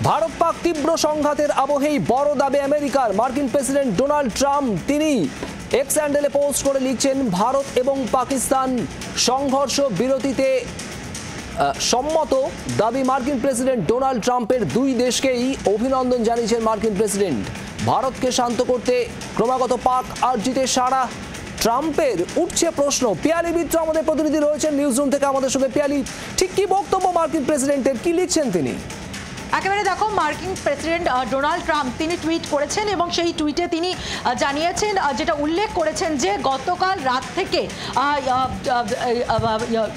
ভারত পাক তীব্র সংঘাতের আবহেই বড় দাবি আমেরিকার। মার্কিন প্রেসিডেন্ট ডোনাল্ড ট্রাম্প তিনি এক্স হ্যান্ডেলে পোস্ট করে লিখছেন, ভারত এবং পাকিস্তান সংঘর্ষ বিরতিতে সম্মত। দাবি মার্কিন প্রেসিডেন্ট ডোনাল্ড ট্রাম্পের। দুই দেশকেই অভিনন্দন জানিয়েছেন মার্কিন প্রেসিডেন্ট। ভারতকে শান্ত করতে ক্রমাগত পাক আর্জিতে সাড়া ট্রাম্পের। উঠছে প্রশ্ন। পিয়ালি মিত্র আমাদের প্রতিনিধি রয়েছেন নিউজ রুম থেকে আমাদের সঙ্গে। পিয়ালি, ঠিক কি বক্তব্য মার্কিন প্রেসিডেন্টের, কি লিখছেন তিনি? একেবারে দেখো, মার্কিন প্রেসিডেন্ট ডোনাল্ড ট্রাম্প তিনি টুইট করেছেন এবং সেই টুইটে তিনি জানিয়েছেন, যেটা উল্লেখ করেছেন যে গতকাল রাত থেকে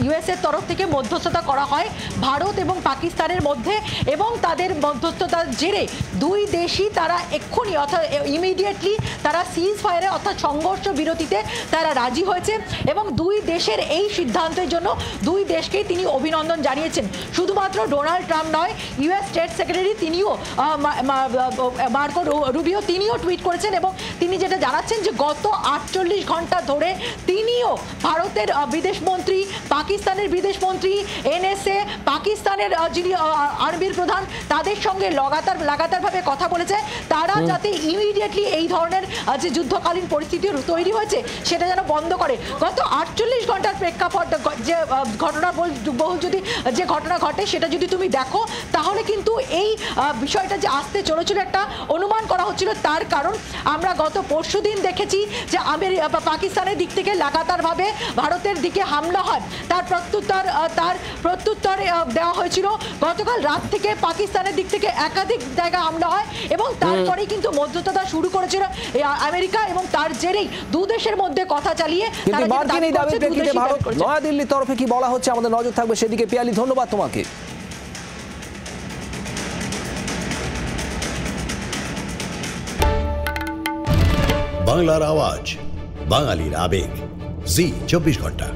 ইউএস এর তরফ থেকে মধ্যস্থতা করা হয় ভারত এবং পাকিস্তানের মধ্যে, এবং তাদের মধ্যস্থতার জেরে দুই দেশই তারা এক্ষুনি অর্থাৎ ইমিডিয়েটলি তারা সিজ ফায়ারে অর্থাৎ সংঘর্ষ বিরতিতে তারা রাজি হয়েছে। এবং দুই দেশের এই সিদ্ধান্তের জন্য দুই দেশকেই তিনি অভিনন্দন জানিয়েছেন। শুধুমাত্র ডোনাল্ড ট্রাম্প নয়, ইউএস স্টেট সেক্রেটারি তিনিও মার্কো রুবিও তিনিও টুইট করেছেন এবং তিনি যেটা জানাচ্ছেন যে গত 48 ঘন্টা ধরে তিনিও ভারতের বিদেশমন্ত্রী, পাকিস্তানের বিদেশমন্ত্রী, এনএসএ, পাকিস্তানের যিনি আর্মির প্রধান, তাদের সঙ্গে লাগাতারভাবে কথা বলেছে তারা যাতে ইমিডিয়েটলি এই ধরনের যে যুদ্ধকালীন পরিস্থিতি তৈরি হয়েছে সেটা যেন বন্ধ করে। গত 48 ঘন্টার প্রেক্ষাপট যে ঘটনাবহুল যদি যে ঘটনা ঘটে সেটা যদি তুমি দেখো, তাহলে কিন্তু এই বিষয়টা যে আসতে চলেছিল একটা অনুমান করা হচ্ছিল। তার কারণ আমরা গত পরশুদিন দেখেছি যে পাকিস্তানের দিক থেকে লাগাতারভাবে ভারতের দিকে হামলা হয়, তার প্রত্যুত্তর দেওয়া হয়েছিল। গতকাল রাত থেকে পাকিস্তানের দিক থেকে একাধিক জায়গায় হামলা হয় এবং তারপরেই কিন্তু মধ্যস্থতা শুরু করেছিল আমেরিকা, এবং তার জেরেই দু দেশের মধ্যে কথা চালিয়ে নয়াদিল্লির তরফে কি বলা হচ্ছে আমাদের নজর থাকবে সেদিকে। পিয়ালি, ধন্যবাদ তোমাকে। বাংলার আওয়াজ, বাঙালির আবেগ, জি 24 ঘন্টা।